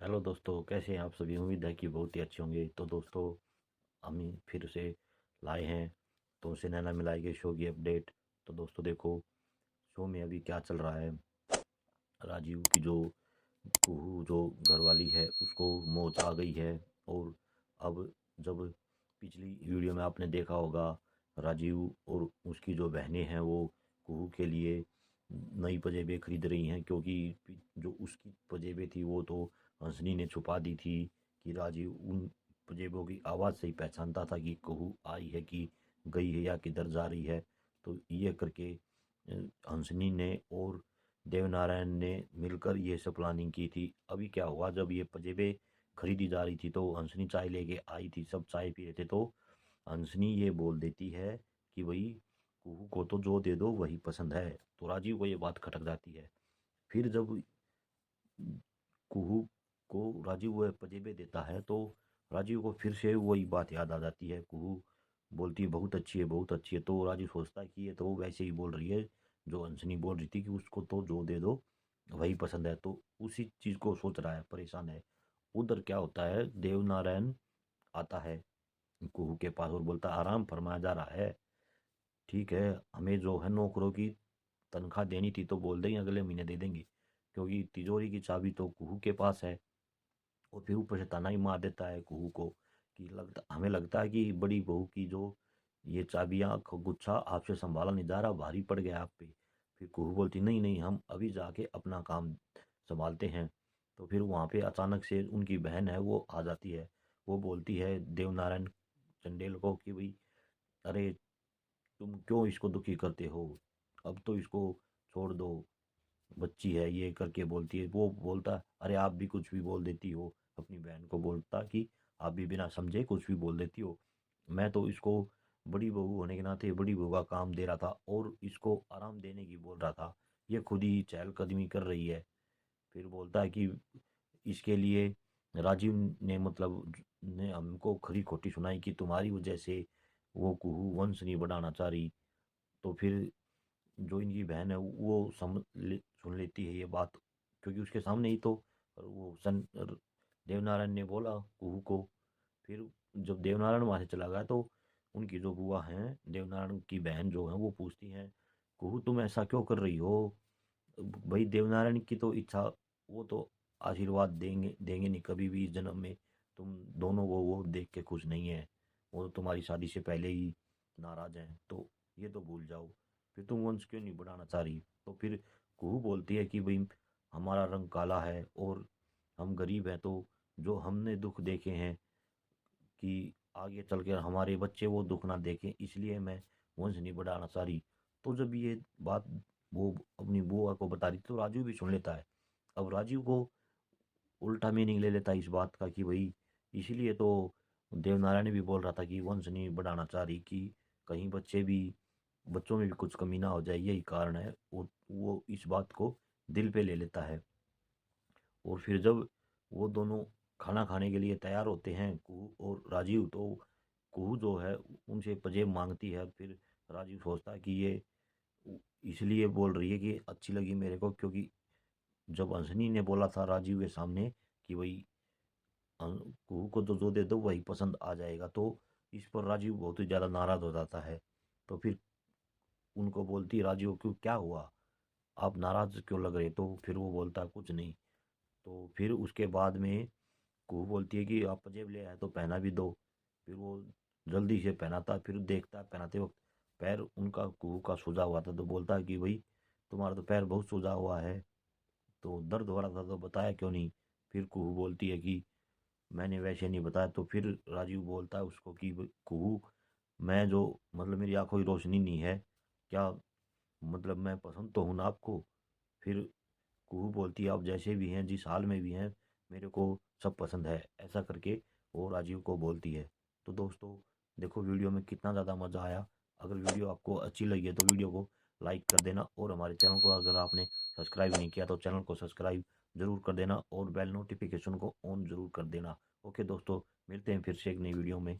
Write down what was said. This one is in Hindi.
हेलो दोस्तों, कैसे हैं आप सभी। उम्मीद है कि बहुत ही अच्छे होंगे। तो दोस्तों, हम फिर से लाए हैं तुमसे नैना मिलाई के शो की अपडेट। तो दोस्तों देखो, शो में अभी क्या चल रहा है। राजीव की जो कुहू जो घरवाली है उसको मौत आ गई है। और अब जब पिछली वीडियो में आपने देखा होगा, राजीव और उसकी जो बहनें हैं वो कुहू के लिए नई पजेबें खरीद रही हैं, क्योंकि जो उसकी पजेबें थी वो तो हंसनी ने छुपा दी थी कि राजीव उन पजेबों की आवाज़ से ही पहचानता था कि कुहू आई है कि गई है या किधर जा रही है। तो ये करके हंसनी ने और देवनारायण ने मिलकर ये सब प्लानिंग की थी। अभी क्या हुआ, जब ये पजेबे खरीदी जा रही थी तो हंसनी चाय लेके आई थी, सब चाय पी रहे थे। तो हंसनी ये बोल देती है कि भाई कुहू को तो जो दे दो वही पसंद है। तो राजीव को ये बात खटक जाती है। फिर जब कुहू को राजीव वो पजेबे देता है तो राजीव को फिर से वही बात याद आ जाती है। कुहू बोलती है बहुत अच्छी है, बहुत अच्छी है। तो राजीव सोचता है कि ये तो वैसे ही बोल रही है जो हंसनी बोल रही थी कि उसको तो जो दे दो वही पसंद है। तो उसी चीज़ को सोच रहा है, परेशान है। उधर क्या होता है, देवनारायण आता है कुहू के पास और बोलता है आराम फरमाया जा रहा है। ठीक है, हमें जो है नौकरों की तनख्वाह देनी थी तो बोल देंगे अगले महीने दे देंगे, क्योंकि तिजोरी की चाबी तो कुहू के पास है। और फिर ऊपर से ताना ही मार देता है कुहू को कि हमें लगता है कि बड़ी बहू की जो ये चाबियाँ गुच्छा आपसे संभाला नहीं जा रहा, भारी पड़ गया आप पे। फिर कुहू बोलती नहीं नहीं, हम अभी जाके अपना काम संभालते हैं। तो फिर वहाँ पे अचानक से उनकी बहन है वो आ जाती है। वो बोलती है देवनारायण चंडेल को कि भाई, अरे तुम क्यों इसको दुखी करते हो, अब तो इसको छोड़ दो, बच्ची है ये करके बोलती है। वो बोलता अरे आप भी कुछ भी बोल देती हो, अपनी बहन को बोलता कि आप भी बिना समझे कुछ भी बोल देती हो। मैं तो इसको बड़ी बहू होने के नाते बड़ी बहू का काम दे रहा था और इसको आराम देने की बोल रहा था, ये खुद ही चहलकदमी कर रही है। फिर बोलता है कि इसके लिए राजीव ने ने हमको खरी खोटी सुनाई कि तुम्हारी वजह से वो कुहू वंश नहीं बढ़ाना चाह रही। तो फिर जो इनकी बहन है वो सुन लेती है ये बात, क्योंकि उसके सामने ही तो देवनारायण ने बोला कुहू को। फिर जब देवनारायण वहां से चला गया तो उनकी जो बुआ हैं, देवनारायण की बहन जो है, वो पूछती हैं कुहू तुम ऐसा क्यों कर रही हो। भाई देवनारायण की तो इच्छा, वो तो आशीर्वाद देंगे देंगे नहीं कभी भी इस जन्म में। तुम दोनों को वो देख के खुश नहीं है, वो तो तुम्हारी शादी से पहले ही नाराज हैं, तो ये तो भूल जाओ। फिर तुम वंश क्यों नहीं बढ़ाना चाह रही। तो फिर कुहू बोलती है कि भाई हमारा रंग काला है और हम गरीब हैं, तो जो हमने दुख देखे हैं कि आगे चल कर हमारे बच्चे वो दुख ना देखें, इसलिए मैं वंश नहीं बढ़ाना चाह रही। तो जब ये बात वो अपनी बुआ को बता रही तो राजू भी सुन लेता है। अब राजीव को उल्टा मीनिंग ले लेता है इस बात का कि भाई इसीलिए तो देवनारायण भी बोल रहा था कि वंश नहीं बढ़ाना चाह रही, कि कहीं बच्चों में भी कुछ कमी ना हो जाए, यही कारण है। वो इस बात को दिल पे ले लेता है। और फिर जब वो दोनों खाना खाने के लिए तैयार होते हैं कुहू और राजीव, तो कुहू जो है उनसे पजेब मांगती है। फिर राजीव सोचता है कि ये इसलिए बोल रही है कि अच्छी लगी मेरे को, क्योंकि जब अंजनी ने बोला था राजीव के सामने कि भाई कुहू को तो जो दे दो वही पसंद आ जाएगा, तो इस पर राजीव बहुत ही ज़्यादा नाराज हो जाता है। तो फिर उनको बोलती है राजीव क्यों, क्या हुआ, आप नाराज क्यों लग रहे। तो फिर वो बोलता है कुछ नहीं। तो फिर उसके बाद में कुहू बोलती है कि आप पंजेब ले आए तो पहना भी दो। फिर वो जल्दी से पहनाता है, फिर देखता है पहनाते वक्त पैर उनका कुहू का सूजा हुआ था। तो बोलता है कि भाई तुम्हारा तो पैर बहुत सूजा हुआ है, तो दर्द हो रहा था तो बताया क्यों नहीं। फिर कुहू बोलती है कि मैंने वैसे नहीं बताया। तो फिर राजीव बोलता है उसको कि कुहू, मैं जो मेरी आंखों की रोशनी नहीं है क्या, मैं पसंद तो हूँ ना आपको। फिर कुहू बोलती है आप जैसे भी हैं, जिस हाल में भी हैं, मेरे को सब पसंद है, ऐसा करके वो राजीव को बोलती है। तो दोस्तों देखो वीडियो में कितना ज़्यादा मज़ा आया। अगर वीडियो आपको अच्छी लगी है तो वीडियो को लाइक कर देना, और हमारे चैनल को अगर आपने सब्सक्राइब नहीं किया तो चैनल को सब्सक्राइब ज़रूर कर देना और बेल नोटिफिकेशन को ऑन ज़रूर कर देना। ओके दोस्तों, मिलते हैं फिर से एक नई वीडियो में।